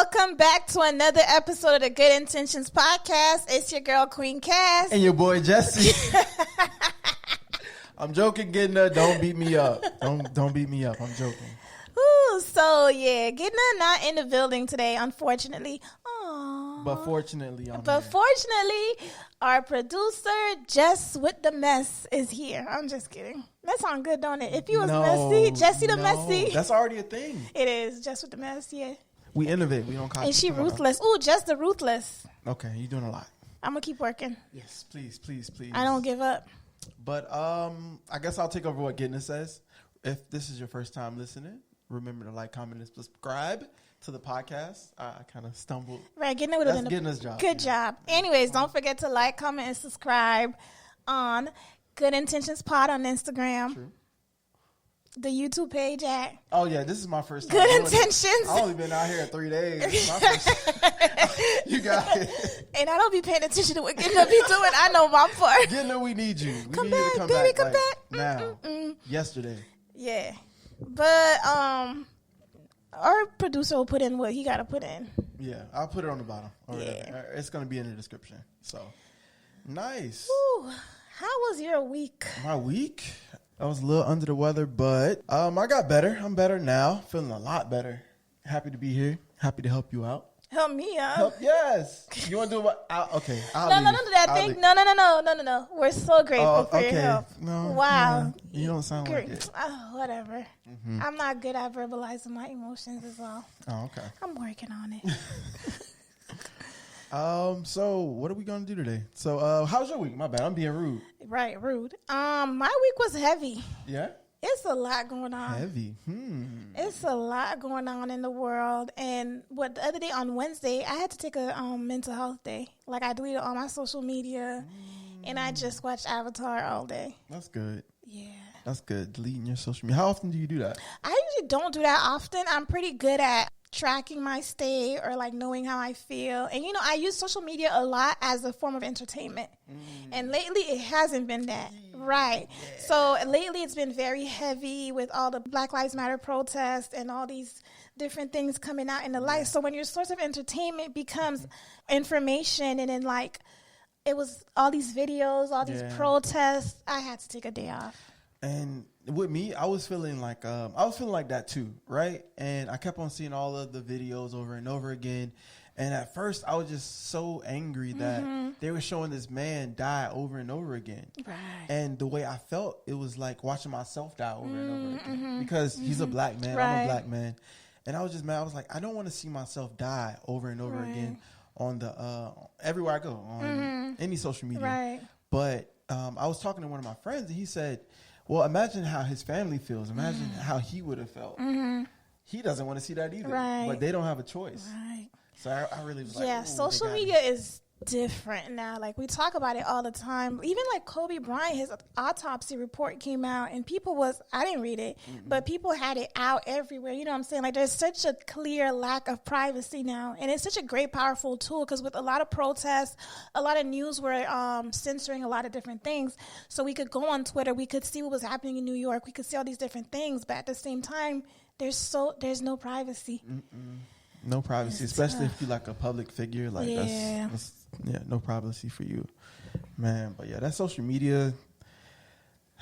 Welcome back to another episode of the Good Intentions Podcast. It's your girl, Queen Cass. And your boy, Jesse. I'm joking, Gidna. Don't beat me up. Don't beat me up. I'm joking. Ooh, so yeah, Gidna not in the building today, unfortunately. Aww. But fortunately, fortunately, our producer, Jess with the Mess, is here. I'm just kidding. That sounds good, don't it? If you was messy, Jessie the Messy. That's already a thing. It is. Jess with the Mess, yeah. We innovate. We don't copy. And she ruthless. Ooh, Jess the Ruthless. Okay, you're doing a lot. I'm going to keep working. Yes, please. I don't give up. But I guess I'll take over what Gidna says. If this is your first time listening, remember to like, comment, and subscribe to the podcast. I kind of stumbled. Right, Gidna would have been Gidna's job. Good job. Anyways, don't forget to like, comment, and subscribe on Good Intentions Pod on Instagram. True. The YouTube page at... Oh, yeah, this is my first time. Good Intentions. I've only been out here 3 days. This is my first. You got it. And I don't be paying attention to what Gidna be doing. I know my part. Gidna, we need you. We come need back, you to come baby, back. come like, back. Now. Yesterday. Yeah. But our producer will put in what he got to put in. Yeah, I'll put it on the bottom. Yeah. It's going to be in the description. So, nice. Ooh, how was your week? My week? I was a little under the weather, but I got better. I'm better now. Feeling a lot better. Happy to be here. Happy to help you out. Help me out. Yes. You want to do what? Okay. No. We're so grateful for your help. No. Wow. You don't sound like it. Oh, whatever. Mm-hmm. I'm not good at verbalizing my emotions as well. Oh, okay. I'm working on it. So what are we gonna do today? So, how's your week? My bad, I'm being rude. Right, rude. My week was heavy. Yeah? It's a lot going on. Heavy. It's a lot going on in the world. And the other day on Wednesday, I had to take a mental health day. Like, I deleted all my social media, and I just watched Avatar all day. That's good. Yeah. That's good. Deleting your social media. How often do you do that? I usually don't do that often. I'm pretty good at tracking my state or like knowing how I feel. And I use social media a lot as a form of entertainment. And lately it hasn't been that. Right. Yeah. So lately it's been very heavy with all the Black Lives Matter protests and all these different things coming out in the light. So when your source of entertainment becomes information, and then like it was all these videos, all these protests, I had to take a day off. And with me, I was feeling like that too, right? And I kept on seeing all of the videos over and over again. And at first, I was just so angry that they were showing this man die over and over again. Right. And the way I felt, it was like watching myself die over and over again. Because he's a black man, right. I'm a black man. And I was just mad. I was like, I don't want to see myself die over and over again on the everywhere I go, on any social media. Right. But I was talking to one of my friends, and he said, well, imagine how his family feels. Imagine how he would have felt. He doesn't want to see that either. Right. But they don't have a choice. Right. So I really was like, yeah, social media is different now. Like, we talk about it all the time. Even like Kobe Bryant, his autopsy report came out, and I didn't read it, but people had it out everywhere. You know what I'm saying? Like, there's such a clear lack of privacy now, and it's such a great, powerful tool, because with a lot of protests, a lot of news were censoring a lot of different things. So we could go on Twitter, we could see what was happening in New York, we could see all these different things, but at the same time, there's no privacy. No privacy, especially if you're like a public figure. Like that's no privacy for you, man. But yeah, that social media.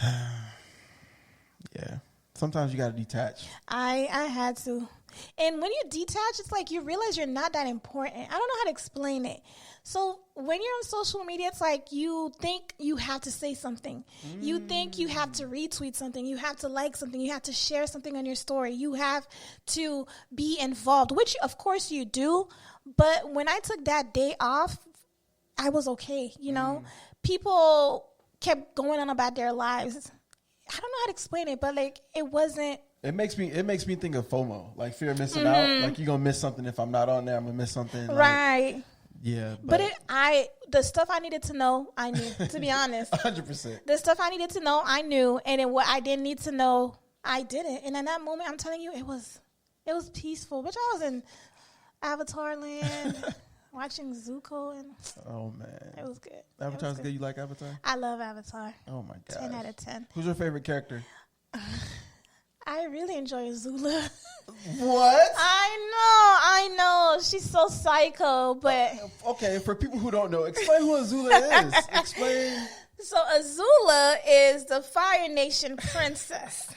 Yeah, sometimes you gotta detach. I had to, and when you detach, it's like you realize you're not that important. I don't know how to explain it. So when you're on social media, it's like you think you have to say something. You think you have to retweet something. You have to like something. You have to share something on your story. You have to be involved, which of course you do. But when I took that day off, I was okay. People kept going on about their lives. I don't know how to explain it, but like it wasn't. It makes me think of FOMO, like fear of missing out. Like you're gonna miss something if I'm not on there. I'm gonna miss something. Right. Like, yeah, but the stuff I needed to know, I knew. To be honest, 100%. The stuff I needed to know, I knew, and then what I didn't need to know, I didn't. And in that moment, I'm telling you, it was peaceful. Bitch, I was in Avatar land, watching Zuko, and oh man, it was good. Avatar's good. You like Avatar? I love Avatar. Oh my god, 10 out of 10. Who's your favorite character? I really enjoy Azula. What? I know. She's so psycho, but... Okay, for people who don't know, explain who Azula is. Explain. So Azula is the Fire Nation princess.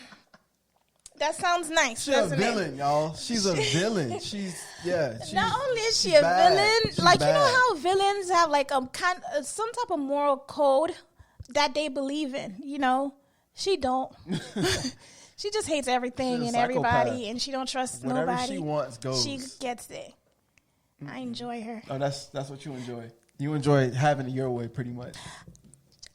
That sounds nice, doesn't it? She's a villain, y'all. She's a villain. Not only is she a villain, like, you know how villains have like some type of moral code that they believe in, you know? She don't. She just hates everything and everybody, and she don't trust nobody. Whatever she wants goes. She gets it. I enjoy her. Oh, that's what you enjoy. You enjoy having it your way, pretty much.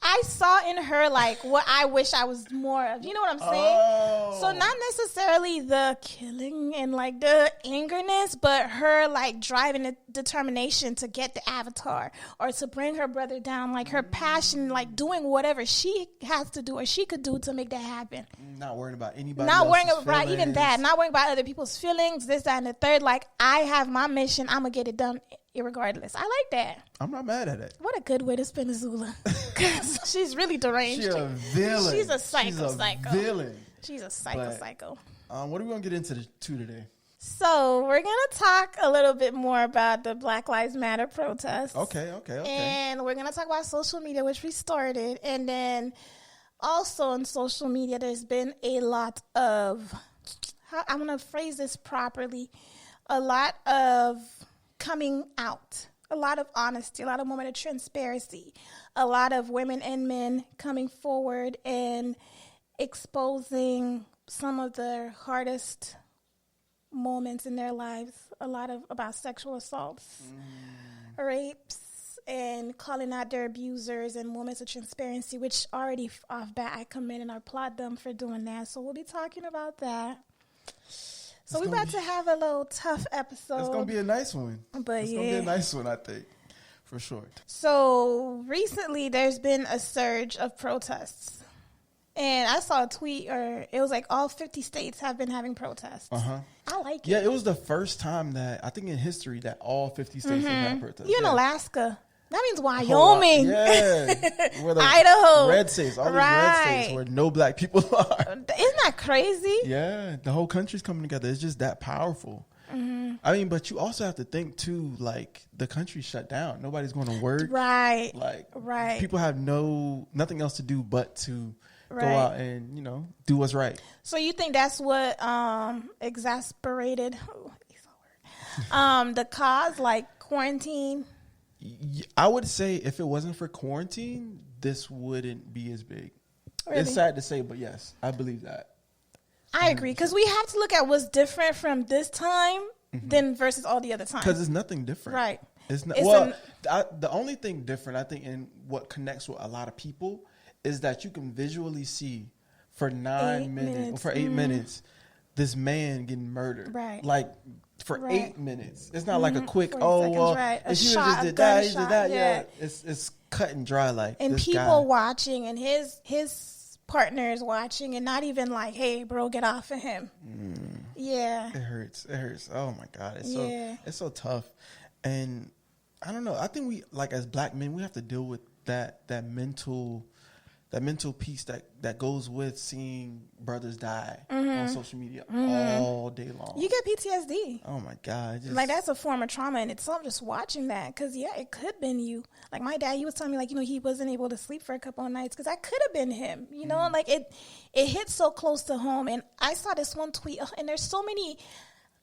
I saw in her like what I wish I was more of. You know what I'm saying? Oh. So not necessarily the killing and like the angerness, but her like driving the determination to get the avatar or to bring her brother down. Like her passion, like doing whatever she has to do or she could do to make that happen. Not worrying about anybody. Not worrying about even that. Not worrying about other people's feelings. This, that, and the third. Like I have my mission. I'm gonna get it done. Irregardless. I like that. I'm not mad at it. What a good way to spend Azula. Because she's really deranged. She's a villain. She's a psycho. Villain. She's a psycho. What are we going to get into today? So we're going to talk a little bit more about the Black Lives Matter protests. Okay. And we're going to talk about social media, which we started. And then also on social media, there's been a lot of, I'm going to phrase this properly, a lot of coming out, a lot of honesty, a lot of moment of transparency, a lot of women and men coming forward and exposing some of their hardest moments in their lives, a lot of about sexual assaults, rapes, and calling out their abusers and moments of transparency, which already off bat I commend and I applaud them for doing that. So we'll be talking about that. So we're about to have a little tough episode. It's going to be a nice one. But it's going to be a nice one, I think, for sure. So recently there's been a surge of protests. And I saw a tweet, or it was like all 50 states have been having protests. I like it. Yeah, it was the first time that, I think in history, that all 50 states have had protests. Even Alaska. That means Wyoming. Yeah. Where the Idaho. Red states. All these red states where no black people are. Isn't that crazy? Yeah. The whole country's coming together. It's just that powerful. I mean, but you also have to think, too, like, the country's shut down. Nobody's going to work. Right. Like, people have nothing else to do but to go out and, do what's right. So you think that's what exasperated the cause, like quarantine? I would say if it wasn't for quarantine, this wouldn't be as big. Really? It's sad to say, but yes, I believe that. I agree, because we have to look at what's different from this time than versus all the other times. Because it's nothing different. Right. It's not. The only thing different, I think, in what connects with a lot of people is that you can visually see for 9 minutes, or for 8 minutes, this man getting murdered. Right. Like, for 8 minutes. It's not like a quick, if you just did that, yeah. It's cut and dry, like, and this people guy. watching, and his partners watching, and not even like, hey, bro, get off of him. Yeah. It hurts. Oh my God. It's so tough. And I don't know. I think we, like, as black men, we have to deal with that mental piece that goes with seeing brothers die on social media all day long. You get PTSD. Oh my God. Like, that's a form of trauma in itself, just watching that. Because, it could have been you. Like, my dad, he was telling me, like, he wasn't able to sleep for a couple of nights because that could have been him. Like, it hits so close to home. And I saw this one tweet, and there's so many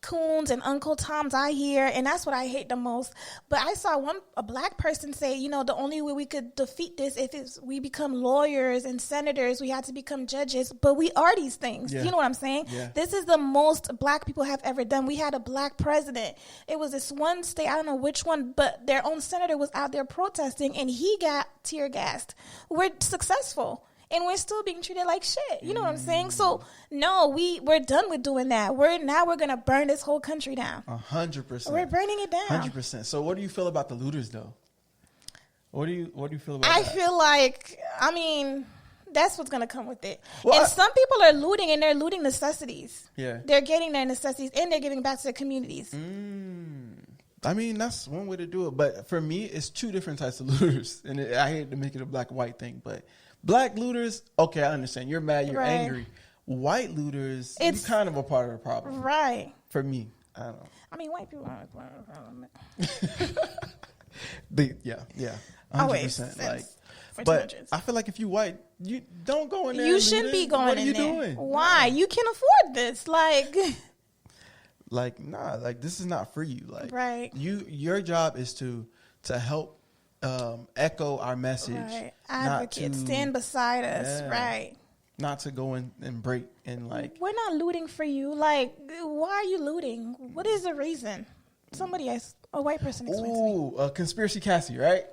coons and Uncle Toms I hear, and that's what I hate the most. But I saw a black person say, the only way we could defeat this if we become lawyers and senators, we had to become judges. But we are these things. Yeah. You know what I'm saying? Yeah. This is the most black people have ever done. We had a black president. It was this one state, I don't know which one, but their own senator was out there protesting, and he got tear gassed. We're successful. And we're still being treated like shit. You know what I'm saying? So, no, we're done with doing that. We're going to burn this whole country down. 100%. We're burning it down. 100%. So what do you feel about the looters, though? What do you feel about that? I feel like, that's what's going to come with it. Well, and some people are looting, and they're looting necessities. Yeah. They're getting their necessities, and they're giving back to their communities. That's one way to do it. But for me, it's two different types of looters. And I hate to make it a black and white thing, but black looters, okay, I understand. You're mad, you're angry. white looters, you kind of a part of the problem. Right. For me. I don't know. I mean, white people aren't part of the problem. Yeah. 100%. Like, but I feel like if you white, you don't go in there. You shouldn't be going in there. What are you doing? Why? You can afford this. Like, nah, like this is not for you. Like, right. Your job is to help echo our message. Right. Advocate, stand beside us. Yeah, right. Not to go in and break and like. We're not looting for you. Like, why are you looting? What is the reason? Somebody asked, a white person explain to me. Ooh, Conspiracy Cassie, right?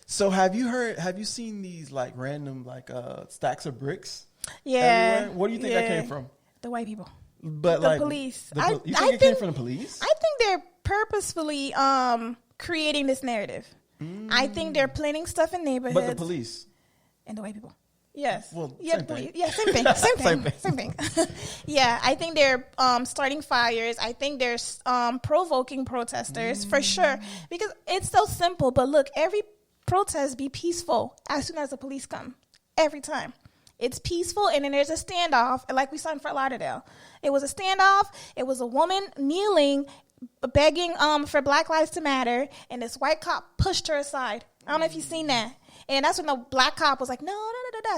So have you seen these like random like stacks of bricks? Yeah. Everywhere? What do you think that came from? The white people. But the police. You think it came from the police? I think they're purposefully creating this narrative. I think they're planting stuff in neighborhoods. But the police. And the white people. Yes. Well, same thing. Yeah, same thing. Same thing. Yeah, I think they're starting fires. I think they're provoking protesters for sure. Because it's so simple. But look, every protest be peaceful as soon as the police come. Every time. It's peaceful, and then there's a standoff, like we saw in Fort Lauderdale. It was a standoff. It was a woman kneeling, begging for Black Lives to Matter, and this white cop pushed her aside. I don't know if you've seen that. And that's when the black cop was like, no.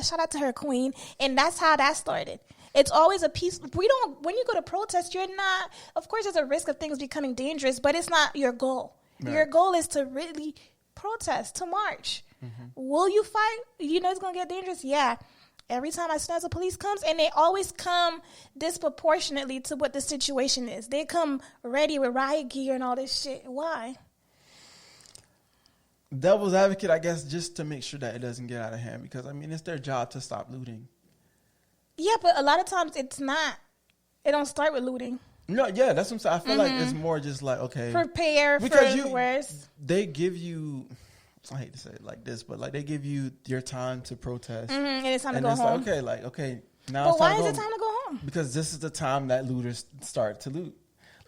Shout out to her, queen. And that's how that started. It's always a peace. When you go to protest, you're not, of course, there's a risk of things becoming dangerous, but it's not your goal. Right. Your goal is to really protest, to march. Mm-hmm. Will you fight? You know it's going to get dangerous? Yeah. Every time as soon as the police comes, and they always come disproportionately to what the situation is. They come ready with riot gear and all this shit. Why? Devil's advocate, I guess, just to make sure that it doesn't get out of hand. Because, I mean, it's their job to stop looting. Yeah, but a lot of times it's not. It don't start with looting. No, yeah, that's what I'm saying. I feel like it's more just like, okay. Prepare for the worst. They give you... I hate to say it like this, but like they give you your time to protest, and it's time to go home. Like, okay, now. But it's why is it time to go home? Because this is the time that looters start to loot.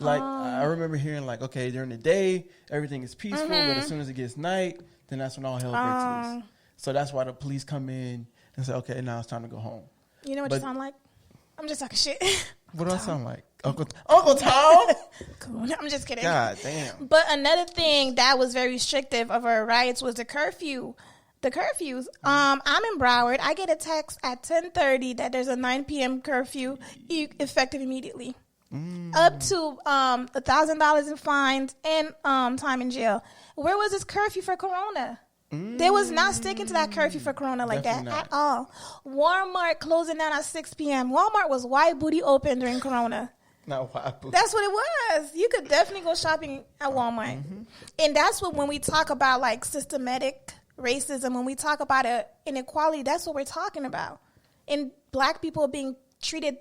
Like I remember hearing, like, okay, during the day everything is peaceful, but as soon as it gets night, then that's when all hell breaks loose. So that's why the police come in and say, okay, now it's time to go home. You know what you sound like? I'm just talking shit. What do I sound like? Uncle Tom? Cool. I'm just kidding. God damn. But another thing that was very restrictive of our riots was the curfew. The curfews. I'm in Broward. I get a text at 10:30 that there's a 9 p.m. curfew effective immediately. Up to $1,000 in fines and time in jail. Where was this curfew for Corona? They was not sticking to that curfew for Corona like Definitely that not. At all. Walmart closing down at 6 p.m. Walmart was wide booty open during Corona. Not wide booty. That's what it was. You could definitely go shopping at Walmart. And that's what, when we talk about like systematic racism, when we talk about inequality, that's what we're talking about. And Black people being treated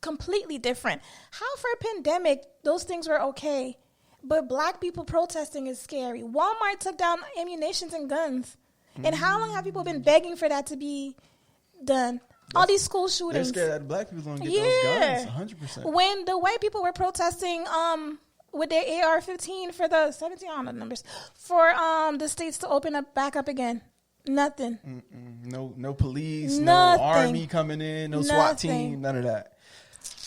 completely different. How for a pandemic, those things were okay. But Black people protesting is scary. Walmart took down ammunitions and guns. And how long have people been begging for that to be done? All these school shootings. They're scared that Black people don't get those guns, 100%. When the white people were protesting with their AR-15 for the 17, I don't know the numbers, for the states to open up back up again. Nothing. No police, Nothing. No army coming in, no SWAT team, none of that.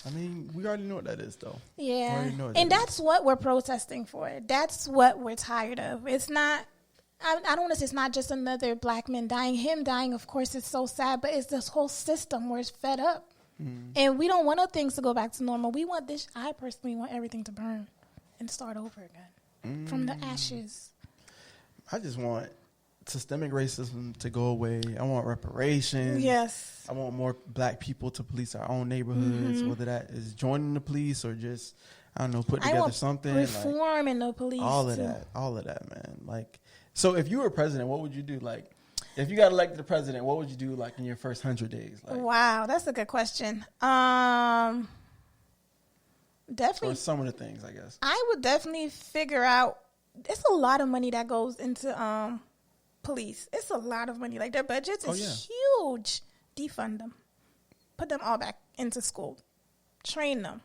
I mean, we already know what that is, though. Yeah. And that's what we're protesting for. That's what we're tired of. It's not, I don't want to say it's not just another Black man dying. Him dying, of course, is so sad, but it's this whole system where it's fed up. And we don't want things to go back to normal. We want this, I personally want everything to burn and start over again from the ashes. I just want systemic racism to go away. I want reparations. Yes. I want more Black people to police our own neighborhoods, whether that is joining the police or just, I don't know, putting together something. Reform in the police. All of that, man. Like, so if you were president, what would you do? Like, if you got elected the president, what would you do like in your first 100 days? Like, wow, that's a good question. Definitely. Or some of the things, I guess. I would definitely figure out, it's a lot of money that goes into police. It's a lot of money. Like, their budgets is huge. Defund them. Put them all back into school. Train them.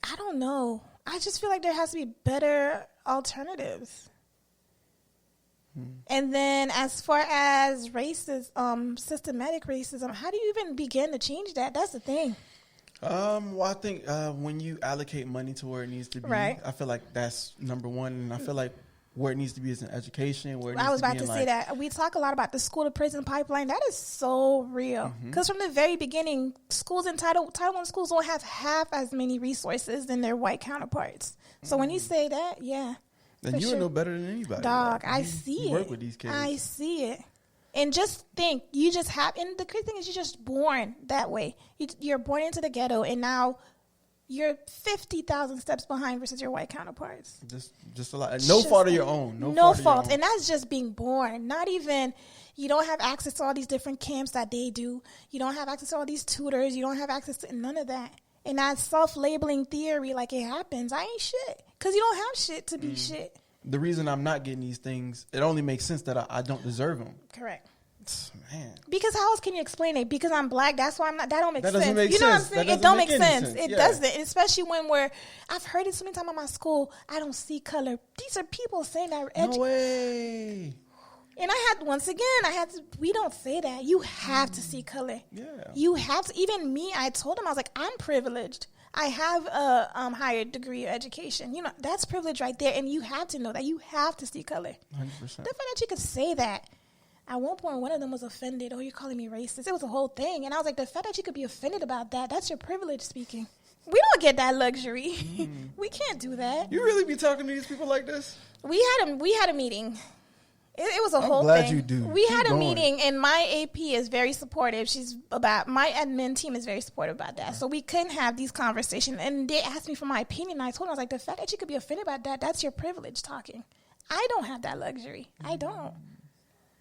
I don't know. I just feel like there has to be better alternatives. And then as far as racism, systematic racism, how do you even begin to change that? That's the thing. Well, I think when you allocate money to where it needs to be, right. I feel like that's number one. And I feel like where it needs to be is in education. Where it needs I was to about be to in say that. We talk a lot about the school to prison pipeline. That is so real. Because from the very beginning, schools in Title I schools don't have half as many resources than their white counterparts. So when you say that, yeah. Then you would know better than anybody. Dog, like, I see it. You work with these kids. I see it. And just think, you just have, and the crazy thing is you're just born that way. You're born into the ghetto, and now you're 50,000 steps behind versus your white counterparts. Just a lot. No fault of your own. No fault. And that's just being born. Not even, you don't have access to all these different camps that they do. You don't have access to all these tutors. You don't have access to none of that. And that self-labeling theory, like it happens, I ain't shit. Because you don't have shit to be shit. The reason I'm not getting these things, it only makes sense that I don't deserve them. Correct. Man. Because how else can you explain it? Because I'm black, that's why I'm not. That don't make sense. Doesn't make you know sense. what I'm saying? That It don't make any sense. It yeah. doesn't. Especially when I've heard it so many times at my school, I don't see color. These are people saying that. No way. And we don't say that. You have to see color. Yeah. You have to. Even me, I told him, I was like, I'm privileged. I have a higher degree of education. You know, that's privilege right there. And you have to know that. You have to see color. 100%. The fact that you could say that. At one point, one of them was offended. Oh, you're calling me racist. It was a whole thing. And I was like, the fact that you could be offended about that, that's your privilege speaking. We don't get that luxury. We can't do that. You really be talking to these people like this? We had a meeting. It was a whole thing. I'm glad you do. We had a meeting, and my AP is very supportive. My admin team is very supportive about that. So we couldn't have these conversations. And they asked me for my opinion. And I told them, I was like, the fact that you could be offended about that, that's your privilege talking. I don't have that luxury. I don't.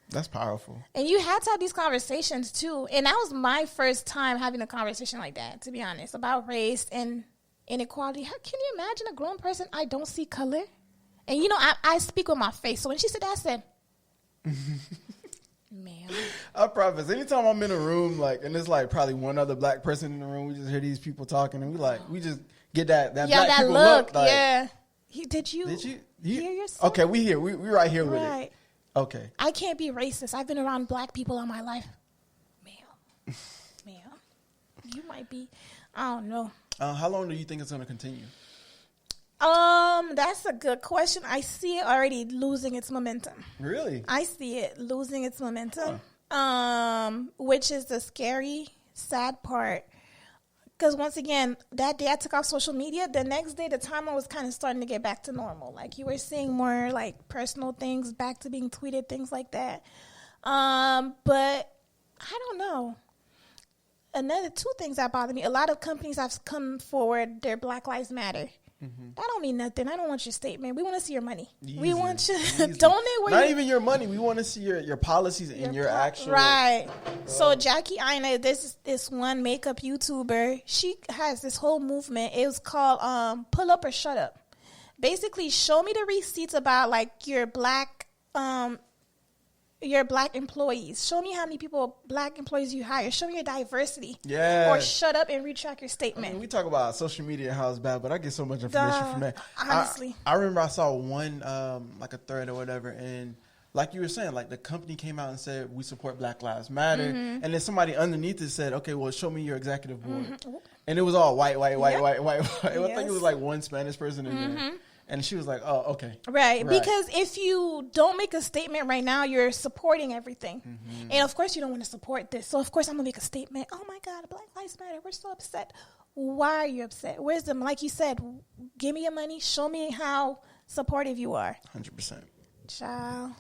That's powerful. And you had to have these conversations, too. And that was my first time having a conversation like that, to be honest, about race and inequality. How can you imagine a grown person, I don't see color? And, you know, I speak with my face. So when she said that, I said, ma'am. I promise. Anytime I'm in a room, like, and there's like probably one other black person in the room, we just hear these people talking, and we just get that black people look. Like, yeah. Did you hear yourself? Okay, we here. We right here with it. Okay. I can't be racist. I've been around black people all my life. Ma'am. You might be. I don't know. How long do you think it's going to continue? That's a good question. I see it already losing its momentum. Really? I see it losing its momentum. Which is the scary, sad part. Because once again, that day I took off social media. The next day, the timeline was kind of starting to get back to normal. Like, you were seeing more, like, personal things back to being tweeted, things like that. But I don't know. Two things that bother me. A lot of companies have come forward, their Black Lives Matter. Mm-hmm. That don't mean nothing. I don't want your statement. We want to see your money. Easy. We want you donate. Not even your money. We want to see your policies and your actual. Right. So Jackie Aina, this one makeup YouTuber, she has this whole movement. It was called Pull Up or Shut Up. Basically, show me the receipts about like your black employees. Show me how many black employees you hire. Show me your diversity. Yeah. Or shut up and retract your statement. I mean, we talk about social media and how it's bad, but I get so much information from that. Honestly. I remember I saw one, like a thread or whatever, and like you were saying, like the company came out and said, we support Black Lives Matter. Mm-hmm. And then somebody underneath it said, okay, well, show me your executive board. Mm-hmm. And it was all white. Yep. I think it was like one Spanish person in there. And she was like, oh, okay. Right. Because if you don't make a statement right now, you're supporting everything. Mm-hmm. And, of course, you don't want to support this. So, of course, I'm going to make a statement. Oh, my God, Black Lives Matter. We're so upset. Why are you upset? Where's them? Like you said, give me your money. Show me how supportive you are. 100%. Child.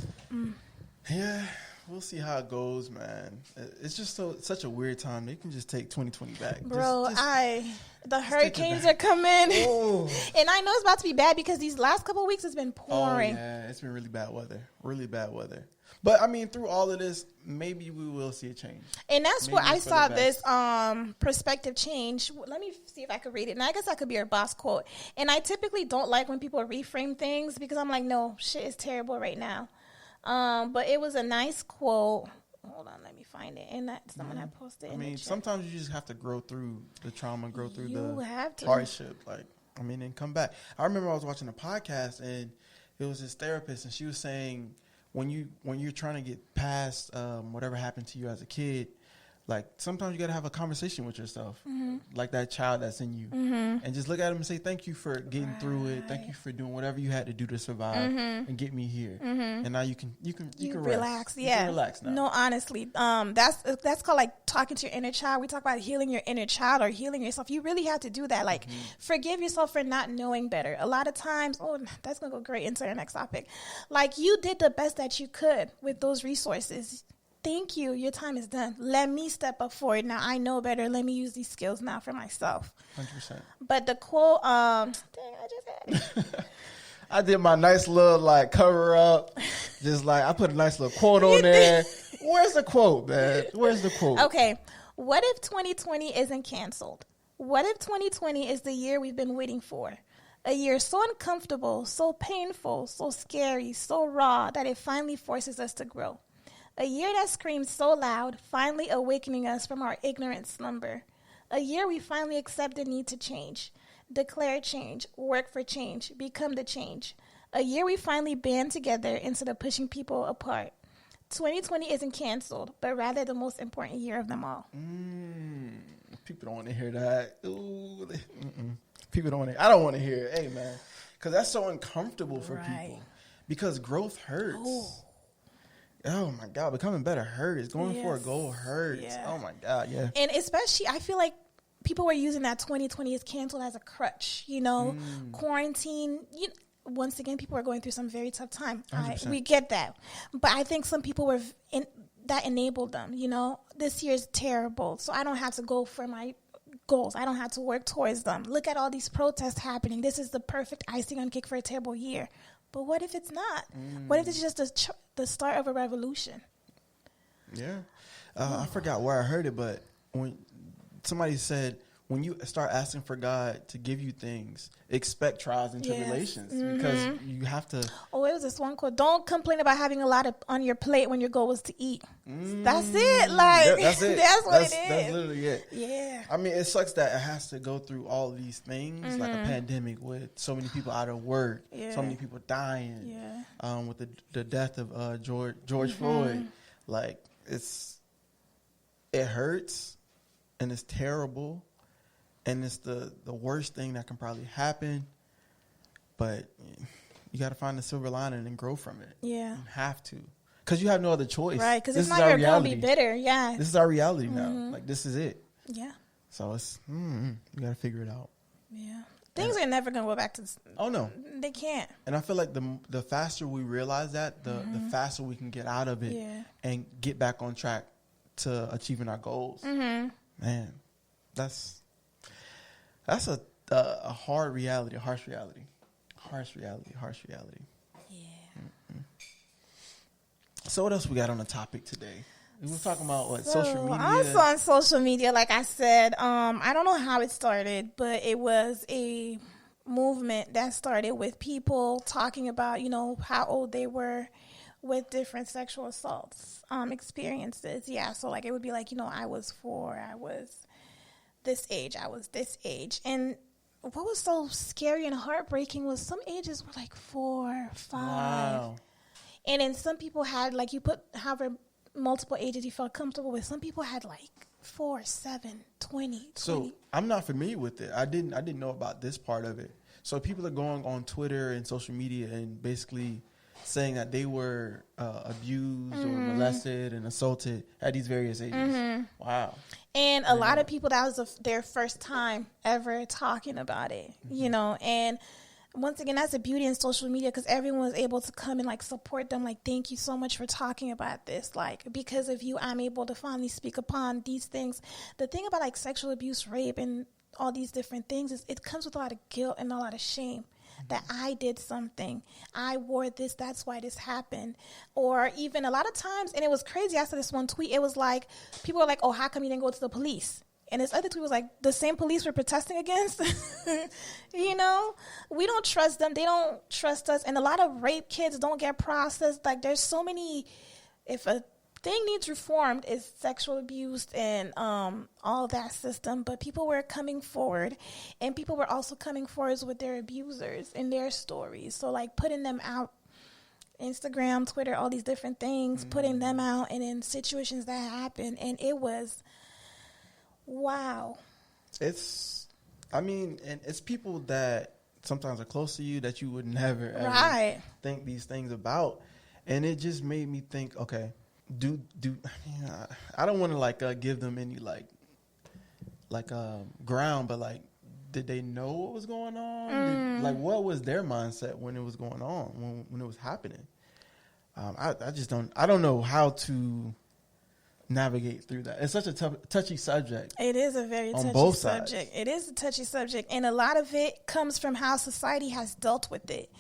Yeah. We'll see how it goes, man. It's just such a weird time. They can just take 2020 back. Bro, the hurricanes are coming. Oh. And I know it's about to be bad because these last couple of weeks it's been pouring. Oh, yeah. It's been really bad weather. Really bad weather. But, I mean, through all of this, maybe we will see a change. And that's where I saw this perspective change. Let me see if I could read it. And I guess that could be your boss quote. And I typically don't like when people reframe things because I'm like, no, shit is terrible right now. But it was a nice quote. Hold on, let me find it. And that someone had posted. I mean, sometimes you just have to grow through the trauma, grow through the hardship. And come back. I remember I was watching a podcast and it was this therapist and she was saying when you're trying to get past whatever happened to you as a kid, like sometimes you got to have a conversation with yourself, like that child that's in you, and just look at him and say, thank you for getting through it. Thank you for doing whatever you had to do to survive and get me here. And now you can relax. Rest. You can relax now. No, honestly, that's called like talking to your inner child. We talk about healing your inner child or healing yourself. You really have to do that. Like forgive yourself for not knowing better. A lot of times, that's going to go great into our next topic. Like you did the best that you could with those resources. Thank you. Your time is done. Let me step up forward. Now I know better. Let me use these skills now for myself. 100%. But the quote, dang, I just had it. I did my nice little like cover up. Just like I put a nice little quote on there. Where's the quote, man? Where's the quote? Okay. What if 2020 isn't canceled? What if 2020 is the year we've been waiting for? A year so uncomfortable, so painful, so scary, so raw that it finally forces us to grow. A year that screams so loud, finally awakening us from our ignorant slumber. A year we finally accept the need to change, declare change, work for change, become the change. A year we finally band together instead of pushing people apart. 2020 isn't canceled, but rather the most important year of them all. People don't want to hear that. Ooh, people don't want to. I don't want to hear it. Hey, man, because that's so uncomfortable for people. Because growth hurts. Oh my God, becoming better hurts. Going for a goal hurts. Yeah. Oh my God, yeah. And especially, I feel like people were using that 2020 is canceled as a crutch. You know, quarantine. Once again, people are going through some very tough time. We get that, but I think some people were that enabled them. You know, this year is terrible, so I don't have to go for my goals. I don't have to work towards them. Look at all these protests happening. This is the perfect icing on cake for a terrible year. But what if it's not? What if it's just the start of a revolution? Yeah. I forgot where I heard it, but when somebody said, when you start asking for God to give you things, expect trials and tribulations because you have to. Oh, it was this one quote. Don't complain about having a lot on your plate when your goal was to eat. That's it. Like, that's it. That's what it is. That's literally it. Yeah. I mean, it sucks that it has to go through all of these things, like a pandemic with so many people out of work, so many people dying, with the death of George Floyd. Like, it hurts and it's terrible. And it's the worst thing that can probably happen. But you got to find the silver lining and grow from it. Yeah. You have to. Because you have no other choice. Right, because it's not your going to be bitter. Yeah. This is our reality now. Like, this is it. Yeah. So it's, you got to figure it out. Yeah. Things are never going to go back to... Oh, no. They can't. And I feel like the faster we realize that, the faster we can get out of it and get back on track to achieving our goals. Man, that's a hard reality, a harsh reality. Yeah. So what else we got on the topic today? We were talking about social media. I was on social media, like I said. I don't know how it started, but it was a movement that started with people talking about, how old they were with different sexual assaults experiences. Yeah, so like it would be like, I was 4, I was this age, I was this age. And what was so scary and heartbreaking was some ages were like 4, 5. Wow. And then some people had, like, you put however multiple ages you felt comfortable with. Some people had like 4, 7, 20. So I'm not familiar with it. I didn't know about this part of it. So people are going on Twitter and social media and basically saying that they were abused or molested and assaulted at these various ages. Wow. And a lot of people, that was their first time ever talking about it, and once again, that's the beauty in social media, because everyone was able to come and like support them. Like, thank you so much for talking about this. Like, because of you, I'm able to finally speak upon these things. The thing about like sexual abuse, rape, and all these different things is it comes with a lot of guilt and a lot of shame. That I did something. I wore this. That's why this happened. Or even a lot of times, and it was crazy. I saw this one tweet. It was like, people were like, oh, how come you didn't go to the police? And this other tweet was like, the same police we're protesting against. We don't trust them. They don't trust us. And a lot of rape kids don't get processed. Like, there's so many, if a thing needs reformed, is sexual abuse and all that system. But people were coming forward, and people were also coming forward with their abusers and their stories. So like putting them out Instagram, Twitter, all these different things, putting them out, and in situations that happen. And it was, wow. And it's people that sometimes are close to you that you would never ever think these things about. And it just made me think, okay, I don't want to like give them any ground, but like, did they know what was going on? What was their mindset when it was going on, when it was happening? I don't know how to navigate through that. It's such a touchy subject. It is a very touchy subject. It is a touchy subject, and a lot of it comes from how society has dealt with it.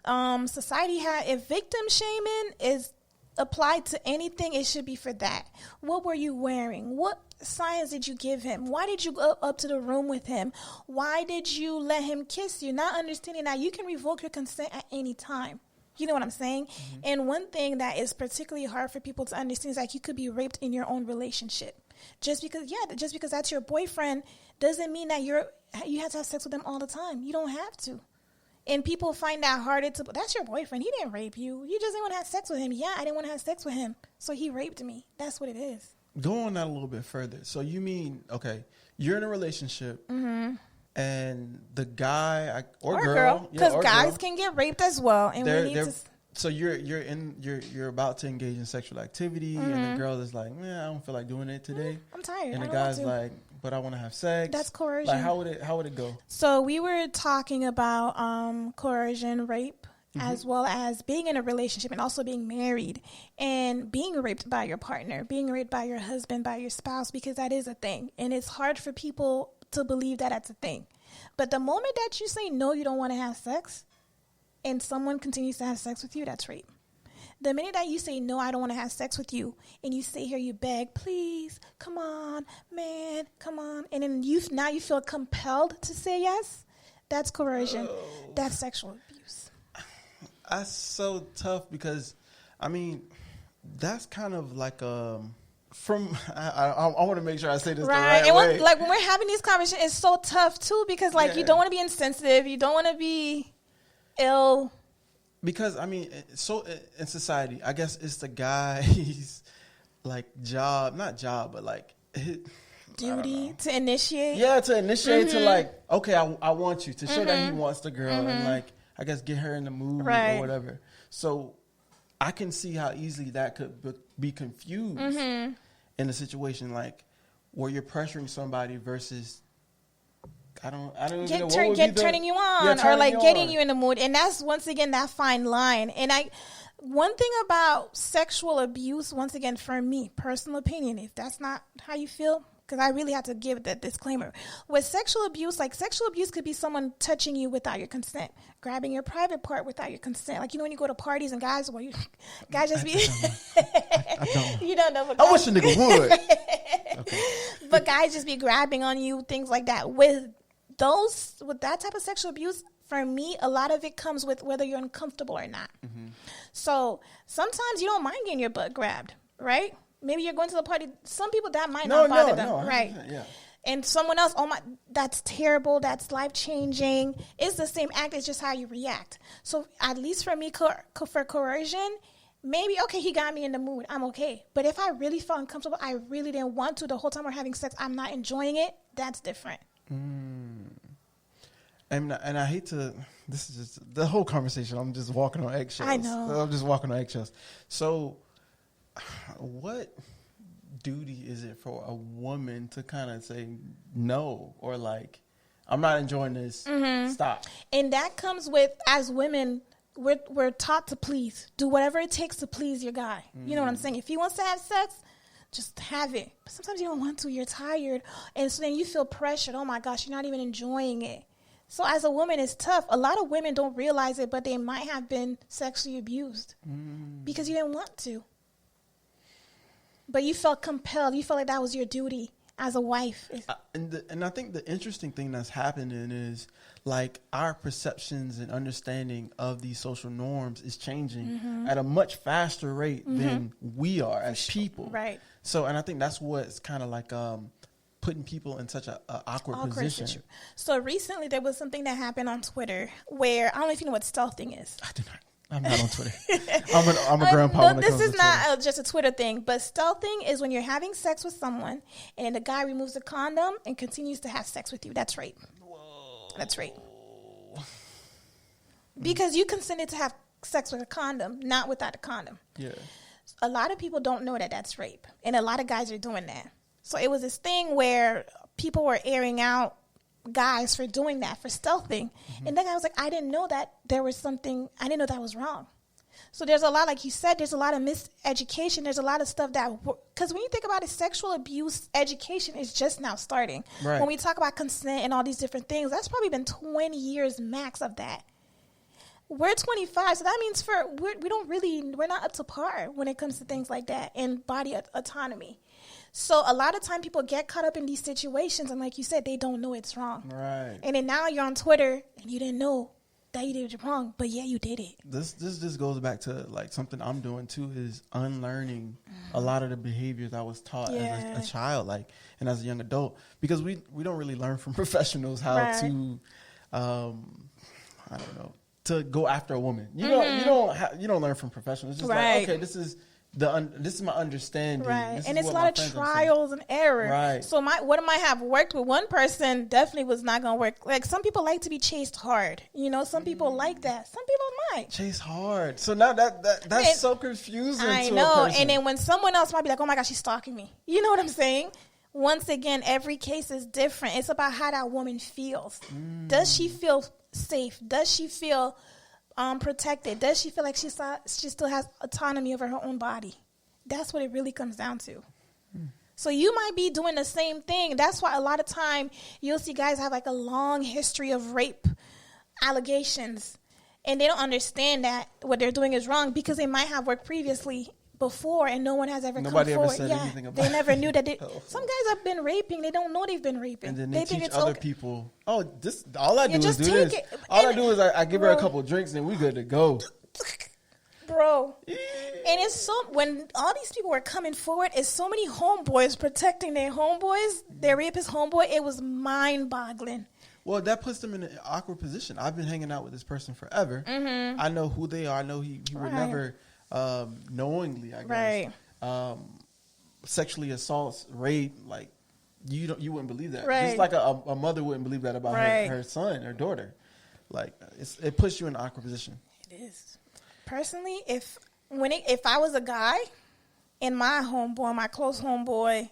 If victim shaming is applied to anything, it should be for that. What were you wearing? What signs did you give him? Why did you go up to the room with him? Why did you let him kiss you? Not understanding that you can revoke your consent at any time. You know what I'm saying? Mm-hmm. And one thing that is particularly hard for people to understand is like you could be raped in your own relationship. Just because that's your boyfriend doesn't mean that you have to have sex with them all the time. You don't have to. And people find that harder to, that's your boyfriend. He didn't rape you. You just didn't want to have sex with him. Yeah, I didn't want to have sex with him. So he raped me. That's what it is. Go on that a little bit further. So you mean, okay, you're in a relationship and the guy or girl, because guys can get raped as well. And we need to. So you're about to engage in sexual activity and the girl is like, man, I don't feel like doing it today. I'm tired. And the guy's like, but I want to have sex. That's coercion. Like how would it go? So we were talking about coercion, rape, as well as being in a relationship and also being married and being raped by your partner, being raped by your husband, by your spouse, because that is a thing. And it's hard for people to believe that that's a thing. But the moment that you say, no, you don't want to have sex, and someone continues to have sex with you, that's rape. The minute that you say, no, I don't want to have sex with you, and you stay here, you beg, please, come on, man, come on. And then you feel compelled to say yes, that's coercion. That's sexual abuse. That's so tough because, I mean, that's kind of like I want to make sure I say this right. the right way. Like when we're having these conversations, it's so tough too because you don't want to be insensitive, you don't want to be ill. Because I mean, so in society, I guess it's the guy's like but like duty to initiate. Yeah, to initiate to like, okay, I want you to show that he wants the girl and like I guess get her in the mood or whatever. So I can see how easily that could be confused in a situation like where you're pressuring somebody versus I don't even know turning you on or like getting you in the mood. And that's once again that fine line. And one thing about sexual abuse, once again, for me, personal opinion, if that's not how you feel, because I really have to give that disclaimer. With sexual abuse, like sexual abuse could be someone touching you without your consent, grabbing your private part without your consent. Like, you know, when you go to parties and guys just be... I don't. You don't know. But I wish a nigga would. Okay. But guys just be grabbing on you, things like that. With that type of sexual abuse, for me, a lot of it comes with whether you're uncomfortable or not. So sometimes you don't mind getting your butt grabbed, right? Maybe you're going to the party. Some people that might not bother them, right? Yeah. And someone else, that's terrible. That's life changing. It's the same act. It's just how you react. So at least for me, for coercion, maybe okay, he got me in the mood. I'm okay. But if I really felt uncomfortable, I really didn't want to. The whole time we're having sex, I'm not enjoying it. That's different. And I hate to. This is just the whole conversation. I'm just walking on eggshells. I know. I'm just walking on eggshells. So, what duty is it for a woman to kind of say no or like, I'm not enjoying this. Stop. And that comes with, as women, we're taught to please. Do whatever it takes to please your guy. You know what I'm saying? If he wants to have sex, just have it. But sometimes you don't want to. You're tired. And so then you feel pressured. Oh, my gosh, you're not even enjoying it. So as a woman, it's tough. A lot of women don't realize it, but they might have been sexually abused because you didn't want to. But you felt compelled. You felt like that was your duty as a wife. And I think the interesting thing that's happening is like our perceptions and understanding of these social norms is changing at a much faster rate than we are as people. Right. So, and I think that's what's kind of like putting people in such an awkward position. So recently there was something that happened on Twitter where, I don't know if you know what stealthing is. I do not. I'm not on Twitter. I'm a grandpa. When it this comes is to not just a Twitter thing, but stealthing is when you're having sex with someone and the guy removes the condom and continues to have sex with you. That's rape. Whoa. That's rape. Because you consented to have sex with a condom, not without a condom. Yeah. A lot of people don't know that that's rape, and a lot of guys are doing that. So it was this thing where people were airing out guys for doing that, for stealthing. And the guy was like, I didn't know that there was something, I didn't know that was wrong. So there's a lot, like you said, there's a lot of miseducation. There's a lot of stuff that, because when you think about it, sexual abuse education is just now starting. Right. When we talk about consent and all these different things, that's probably been 20 years max of that. We're 25, so that means we're not up to par when it comes to things like that and body autonomy. So a lot of time people get caught up in these situations, and like you said, they don't know it's wrong. Right. And then now you're on Twitter, and you didn't know that you did it wrong, but yeah, you did it. This just goes back to like something I'm doing too, is unlearning a lot of the behaviors I was taught as a child, like, and as a young adult, because we don't really learn from professionals how to, I don't know, to go after a woman. You don't learn from professionals. It's just like, okay, this is my understanding. Right. And it's a lot of trials and error. Right. So what might have worked with one person definitely was not going to work. Like, some people like to be chased hard. You know, some people like that. Some people might. Chase hard. So now that's so confusing I to know. a person. And then when someone else might be like, oh my gosh, she's stalking me. You know what I'm saying? Once again, every case is different. It's about how that woman feels. Does she feel safe? Does she feel protected? Does she feel like she still has autonomy over her own body? That's what it really comes down to. So you might be doing the same thing. That's why a lot of time you'll see guys have like a long history of rape allegations, and they don't understand that what they're doing is wrong because they might have worked previously before and no one has ever come forward. Nobody ever said anything about it. They never knew that some guys have been raping. They don't know they've been raping. And then they think teach it's other okay. people, all I do is just do take this. it. All I do is I give her a couple drinks and we good to go. Bro. And it's so, when all these people were coming forward, it's so many homeboys protecting their homeboys, their rapist homeboy. It was mind-boggling. Well, that puts them in an awkward position. I've been hanging out with this person forever. I know who they are. I know he would never knowingly, I guess, sexually assaults, rape, like you wouldn't believe that. Right. Just like a mother wouldn't believe that about her son, her daughter. Like it puts you in an awkward position. It is. Personally, if I was a guy and my homeboy, my close homeboy,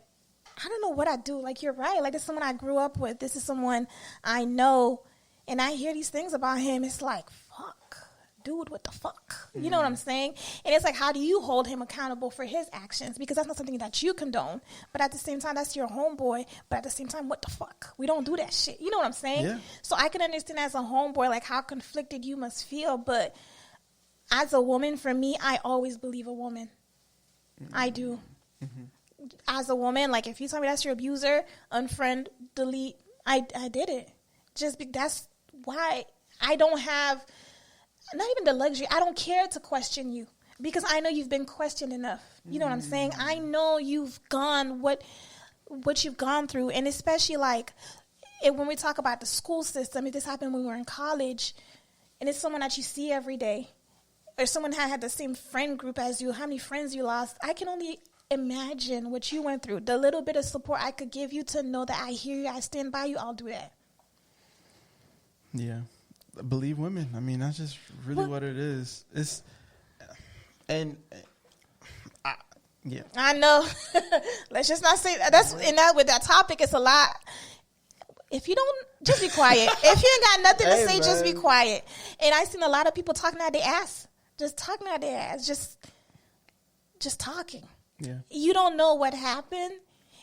I don't know what I'd do. Like, you're right. Like, this is someone I grew up with. This is someone I know. And I hear these things about him. It's like, fuck. Dude, what the fuck? You know what I'm saying? And it's like, how do you hold him accountable for his actions? Because that's not something that you condone. But at the same time, that's your homeboy. But at the same time, what the fuck? We don't do that shit. You know what I'm saying? Yeah. So I can understand as a homeboy, like, how conflicted you must feel. But as a woman, for me, I always believe a woman. I do. As a woman, like, if you tell me that's your abuser, unfriend, delete, I did it. That's why I don't have, not even the luxury, I don't care to question you because I know you've been questioned enough. You know what I'm saying? I know you've gone what you've gone through, and especially like when we talk about the school system, if this happened when we were in college, and it's someone that you see every day, or someone had the same friend group as you, how many friends you lost, I can only imagine what you went through. The little bit of support I could give you to know that I hear you, I stand by you, I'll do that. Yeah. Believe women. I mean, that's just really what it is. Yeah. I know. Let's just not say that. With that topic, it's a lot. If you don't, just be quiet. If you ain't got nothing to say, just be quiet. And I seen a lot of people talking out their ass. Just talking out their ass. Just talking. Yeah. You don't know what happened.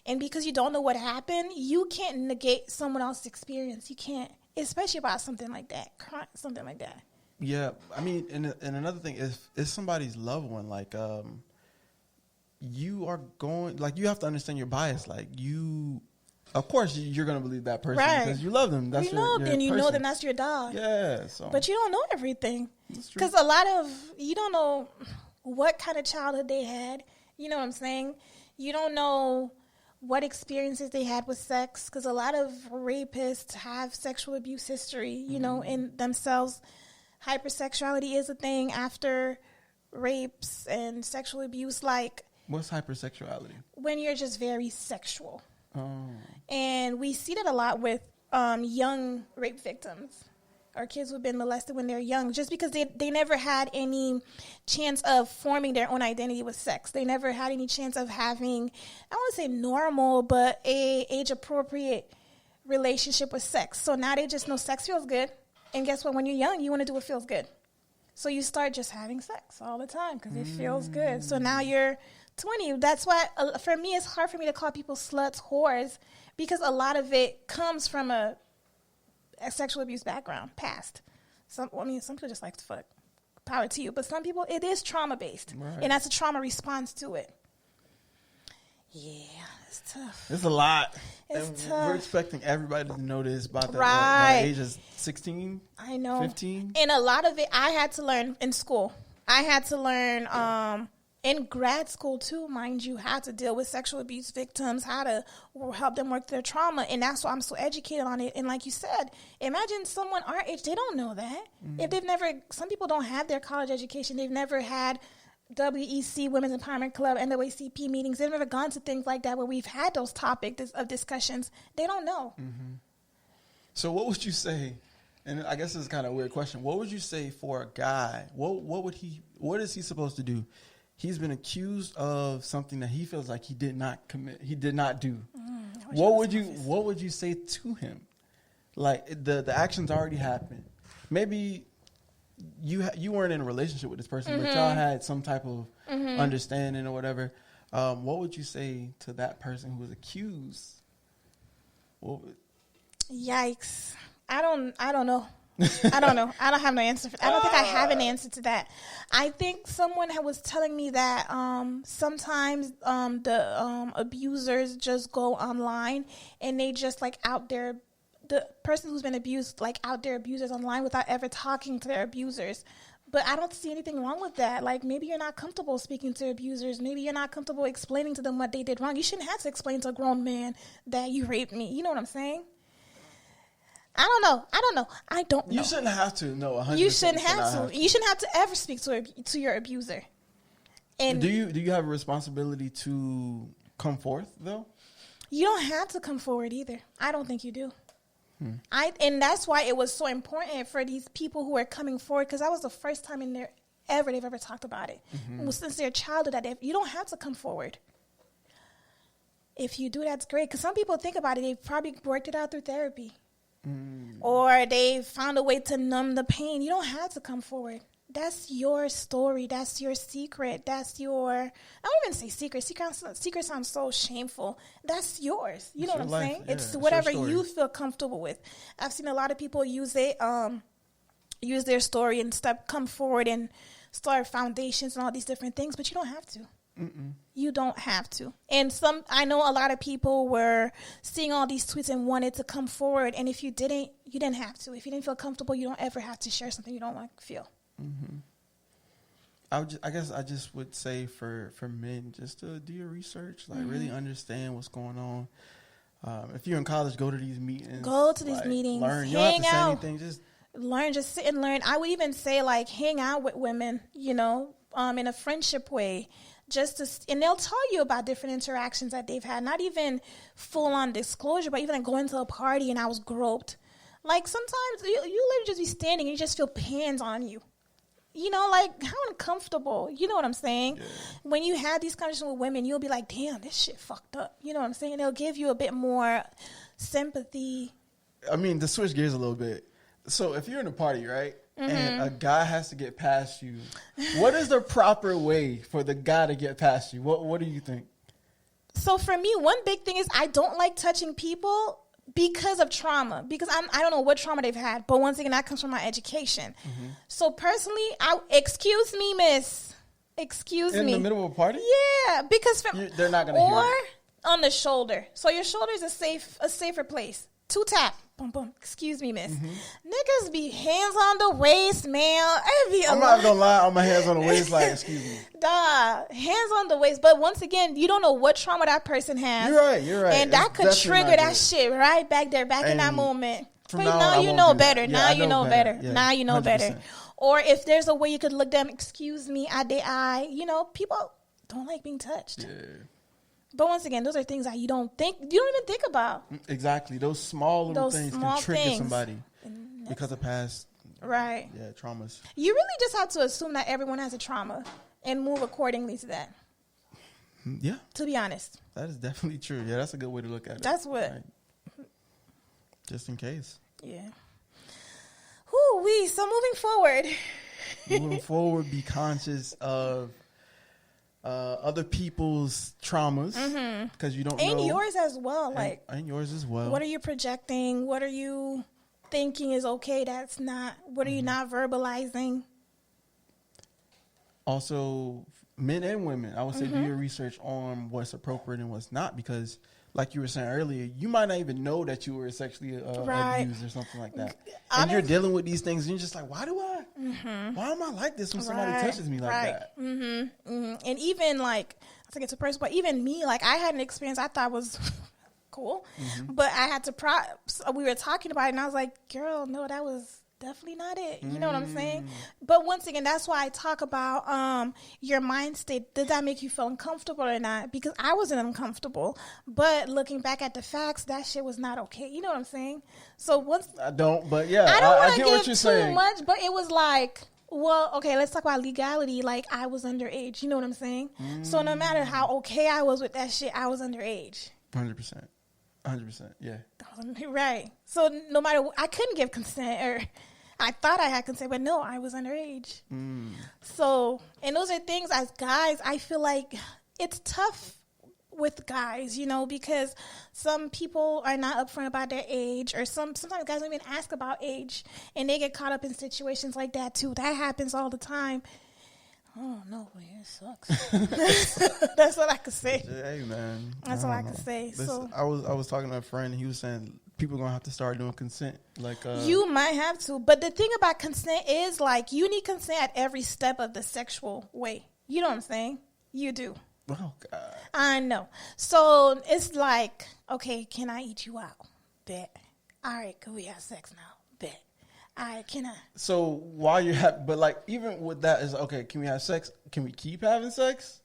And because you don't know what happened, you can't negate someone else's experience. You can't. Especially about something like that. Something like that. Yeah. I mean, and another thing, if somebody's loved one, like, you are going, like, you have to understand your bias. Like, of course, you're going to believe that person because you love them. That's your and you person. know them, that's your dog. Yeah. So. But you don't know everything. That's true. Because you don't know what kind of childhood they had. You know what I'm saying? You don't know what experiences they had with sex, because a lot of rapists have sexual abuse history, you know, in themselves. hypersexuality is a thing after rapes and sexual abuse. Like, what's hypersexuality? When you're just very sexual. Oh. And we see that a lot with young rape victims or kids who've been molested when they're young, just because they never had any chance of forming their own identity with sex. They never had any chance of having, I don't want to say normal, but a age-appropriate relationship with sex. So now they just know sex feels good. And guess what? When you're young, you want to do what feels good. So you start just having sex all the time because it feels good. So now you're 20. That's why, for me, it's hard for me to call people sluts, whores, because a lot of it comes from a sexual abuse background, past. Some people just like to fuck. Power to you. But some people, it is trauma-based. Right. And that's a trauma response to it. Yeah, it's tough. It's a lot. It's tough. We're expecting everybody to know this by the age of 16, I know. 15. And a lot of it I had to learn in school. I had to learn in grad school, too, mind you, how to deal with sexual abuse victims, how to help them work their trauma. And that's why I'm so educated on it. And like you said, imagine someone our age, they don't know that. If they've never, some people don't have their college education. They've never had WEC, Women's Empowerment Club, NAACP meetings. They've never gone to things like that where we've had those topics of discussions. They don't know. So what would you say, and I guess this is kind of a weird question, what would you say for a guy? What is he supposed to do? He's been accused of something that he feels like he did not commit. He did not do. What would you say to him? Like the actions already happened. Maybe you weren't in a relationship with this person, but y'all had some type of understanding or whatever. What would you say to that person who was accused? Yikes! I don't know. I don't know. I don't have no answer. I don't think I have an answer to that. I think someone was telling me that sometimes the abusers just go online and they just like out there, the person who's been abused, like out their abusers online without ever talking to their abusers. But I don't see anything wrong with that. Like, maybe you're not comfortable speaking to abusers. Maybe you're not comfortable explaining to them what they did wrong. You shouldn't have to explain to a grown man that you raped me. You know what I'm saying? I don't know. I don't know. You shouldn't have to. No, 100%. You shouldn't have to. You shouldn't have to ever speak to your abuser. And do you have a responsibility to come forth though? You don't have to come forward either. I don't think you do. And that's why it was so important for these people who are coming forward, because that was the first time they've ever talked about it. Since their childhood, that you don't have to come forward. If you do, that's great. Because some people think about it, they've probably worked it out through therapy. Or they found a way to numb the pain. You don't have to come forward. That's your story. That's your secret. That's your, I don't even say secret. Secret sounds so shameful. That's yours. You know what I'm saying? Yeah, it's whatever you feel comfortable with. I've seen a lot of people use their story and come forward and start foundations and all these different things, but you don't have to. You don't have to. And I know a lot of people were seeing all these tweets and wanted to come forward. And if you didn't have to. If you didn't feel comfortable, you don't ever have to share something you don't like to feel. I guess I just would say for men, just to do your research, like really understand what's going on. If you're in college, go to these meetings. Go to these meetings. Learn. You don't have to say anything. Just learn. Just sit and learn. I would even say, like, hang out with women, in a friendship way. And they'll tell you about different interactions that they've had, not even full-on disclosure, but even like going to a party and I was groped. Like, sometimes you literally just be standing and you just feel hands on you. Like, how uncomfortable. You know what I'm saying? Yeah. When you have these conversations with women, you'll be like, damn, this shit fucked up. You know what I'm saying? They'll give you a bit more sympathy. I mean, to switch gears a little bit. So if you're in a party, right? And a guy has to get past you. What is the proper way for the guy to get past you? What do you think? So for me, one big thing is I don't like touching people because of trauma. Because I don't know what trauma they've had. But once again, that comes from my education. So personally, excuse me, miss. Excuse me. In the middle of a party? Yeah. Because they're not going to hear it. Or on the shoulder. So your shoulder is a safer place. 2 tap. Boom, boom. Excuse me, miss. Niggas be hands on the waist, man. I'm not going to lie, on my hands on the waist, like, excuse me. Hands on the waist. But once again, you don't know what trauma that person has. You're right. And that could trigger that shit right back there, in that moment. But now you know better. Now you know better. Now you know better. Or if there's a way you could look them, excuse me, eye to eye. You know, people don't like being touched. Yeah. But once again, those are things that you don't even think about. Exactly. Those small little things can trigger somebody because of past traumas. You really just have to assume that everyone has a trauma and move accordingly to that. Yeah. To be honest. That is definitely true. Yeah, that's a good way to look at it. That's what. Like, just in case. Yeah. So moving forward. Be conscious of other people's traumas because you don't know. And yours as well. And yours as well. What are you projecting? What are you thinking is okay that's not? What are you not verbalizing? Also, men and women, I would say do your research on what's appropriate and what's not, because like you were saying earlier, you might not even know that you were sexually abused or something like that. And you're dealing with these things and you're just like, why am I like this when somebody touches me like that? And even like, I think it's a person, but even me, like I had an experience I thought was cool, but I had to we were talking about it and I was like, girl, no, that was definitely not it. You know what I'm saying? But once again, that's why I talk about your mind state. Did that make you feel uncomfortable or not? Because I wasn't uncomfortable, but looking back at the facts, that shit was not okay. You know what I'm saying? So once I don't, but yeah, I don't want to get what you're give saying. too much, but it was like, well, okay, let's talk about legality. Like I was underage. You know what I'm saying? So no matter how okay I was with that shit, I was underage. 100%. 100%. Yeah. Right. So no matter, I couldn't give consent, or I thought I had consent, but no, I was underage. So, and those are things as guys, I feel like it's tough with guys, you know, because some people are not upfront about their age, or sometimes guys don't even ask about age, and they get caught up in situations like that too. That happens all the time. Oh no, it sucks. That's what I could say. Hey man, that's all I could say. So I was talking to a friend. He was saying people gonna have to start doing consent. Like you might have to, but the thing about consent is like you need consent at every step of the sexual way. You know what I'm saying? You do. Oh God. I know. So it's like, okay, can I eat you out? Bet. All right, can we have sex now? Bet. All right, can I? So while you have, but like even with that is okay. Can we have sex? Can we keep having sex?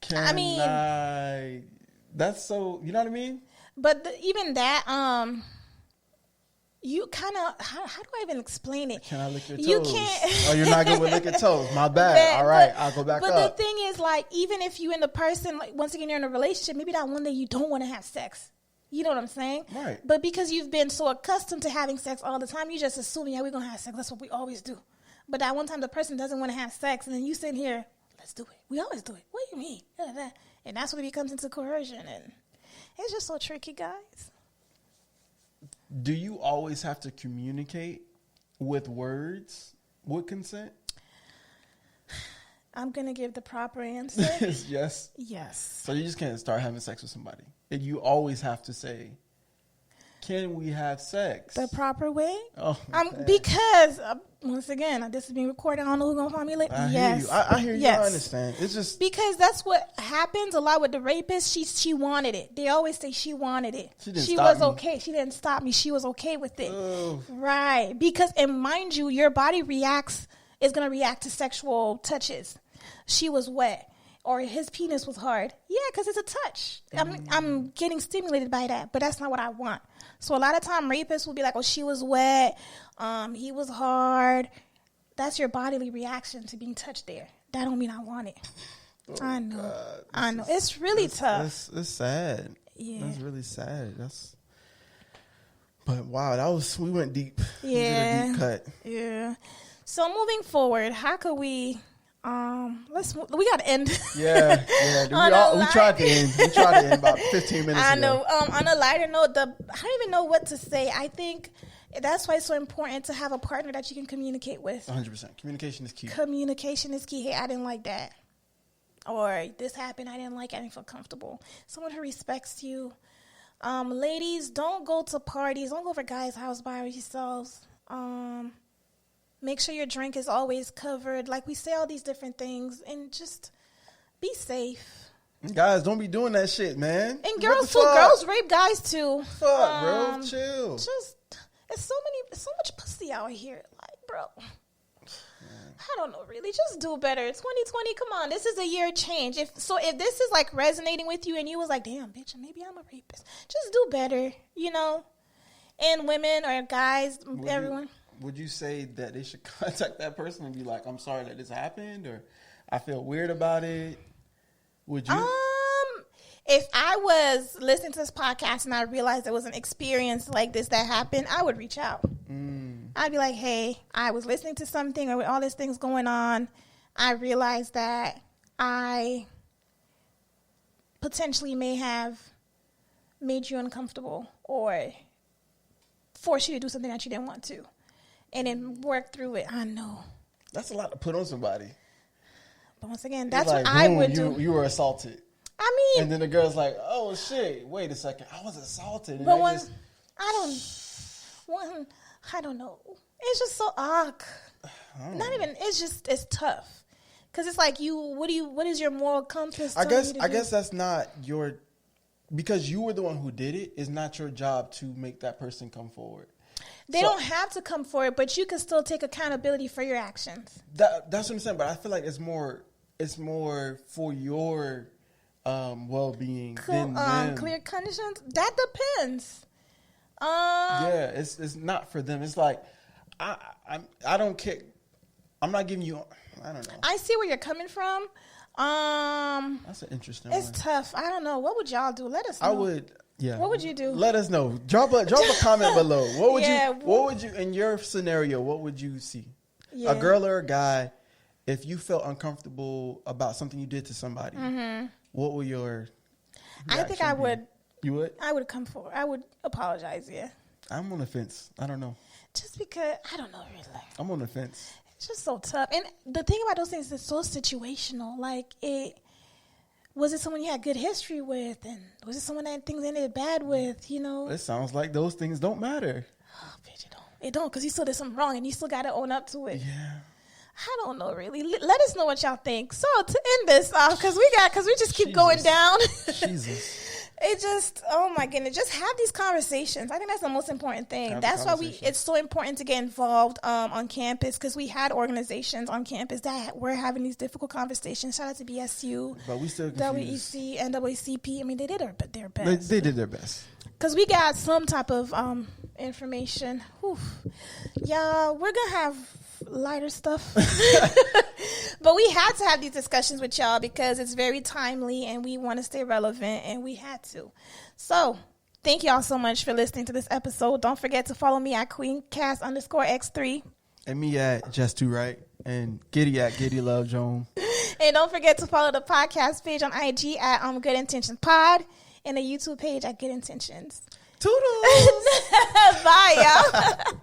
That's so. You know what I mean? But even that, you kind of, how do I even explain it? Can I lick your toes? You can't. Oh, you're not good with licking toes. My bad. All right, I'll go back up. But the thing is, like, even if you and the person, like, once again, you're in a relationship, maybe that one day you don't want to have sex. You know what I'm saying? Right. But because you've been so accustomed to having sex all the time, you just assume, yeah, we're going to have sex. That's what we always do. But that one time the person doesn't want to have sex, and then you sit here, let's do it. We always do it. What do you mean? And that's when it becomes into coercion, and it's just so tricky, guys. Do you always have to communicate with words with consent? I'm going to give the proper answer. Yes. Yes. So you just can't start having sex with somebody. And you always have to say, can we have sex? The proper way? Oh, because, once again, this is being recorded. I don't know who's going to find me later. I hear you. I hear you. Yes. I understand. It's just... Because that's what happens a lot with the rapist. She wanted it. They always say she wanted it. She was okay. She didn't stop me. She was okay with it. Oh. Right. Because, and mind you, your body is going to react to sexual touches. She was wet. Or his penis was hard. Yeah, because it's a touch. I'm getting stimulated by that, but that's not what I want. So a lot of time rapists will be like, oh, she was wet. He was hard. That's your bodily reaction to being touched there. That don't mean I want it. Oh, I know. God. I know. It's really tough. It's sad. Yeah. That's really sad. But wow, we went deep. Yeah. We did a deep cut. Yeah. So moving forward, how could we... we gotta end. Yeah. We tried to end. We tried to end about 15 minutes ago. I know. On a lighter note, I don't even know what to say. I think that's why it's so important to have a partner that you can communicate with. 100%. Communication is key. Communication is key. Hey, I didn't like that. Or this happened. I didn't like it. I didn't feel comfortable. Someone who respects you. Ladies, don't go to parties. Don't go over guys' house by yourselves. Make sure your drink is always covered. Like, we say all these different things. And just be safe. Guys, don't be doing that shit, man. And girls, too. Girls rape guys, too. Fuck, bro. Chill. It's so much pussy out here. Like, bro. I don't know, really. Just do better. 2020, come on. This is a year of change. If this is like resonating with you and you was like, damn, bitch, maybe I'm a rapist, just do better, you know? And women or guys, everyone. Would you say that they should contact that person and be like, I'm sorry that this happened, or I feel weird about it? Would you? If I was listening to this podcast and I realized there was an experience like this that happened, I would reach out. I'd be like, hey, I was listening to something, or with all these things going on, I realized that I potentially may have made you uncomfortable or forced you to do something that you didn't want to. And then work through it. I know. That's a lot to put on somebody. But once again, that's like, what I would do. You were assaulted. I mean. And then the girl's like, oh, shit, wait a second. I was assaulted. And but I don't know. It's just so awkward. It's tough. Because it's like what is your moral compass? I guess that's not your, because you were the one who did it, it's not your job to make that person come forward. They don't have to come forward, but you can still take accountability for your actions. That's what I'm saying, but I feel like it's more for your well-being than them. Clear conditions? That depends. Yeah, it's not for them. It's like I don't care. I'm not giving you. I don't know. I see where you're coming from. That's an interesting one. It's tough. I don't know. What would y'all do? Let us know. I would. Yeah. What would you do? Let us know. Drop a comment below. What would you in your scenario? What would you see? Yeah. A girl or a guy? If you felt uncomfortable about something you did to somebody, what would your? I think I would. You would? I would come forward. I would apologize. Yeah. I'm on the fence. I don't know. Just because I don't know really. I'm on the fence. It's just so tough, and the thing about those things is it's so situational. Like was it someone you had good history with, and was it someone that things ended bad with? You know. It sounds like those things don't matter. Oh, bitch, it don't, because you still did something wrong, and you still got to own up to it. Yeah. I don't know, really. Let us know what y'all think. So to end this off, because we just keep going down. Jesus. It just, oh my goodness, just have these conversations. I think that's the most important thing. That's why it's so important to get involved on campus, because we had organizations on campus that were having these difficult conversations. Shout out to BSU, but we still WEC, NAACP. I mean, they did their best. They did their best. Because we got some type of information. Whew. Y'all, we're going to have lighter stuff. But we had to have these discussions with y'all because it's very timely and we want to stay relevant, and we had to. So thank y'all so much for listening to this episode. Don't forget to follow me at queencast_x3. And me at Just2Right. And Giddy at Giddy Love Joan. And don't forget to follow the podcast page on IG at Good Intentions Pod, and the YouTube page at Good Intentions. Toodles. Bye, y'all.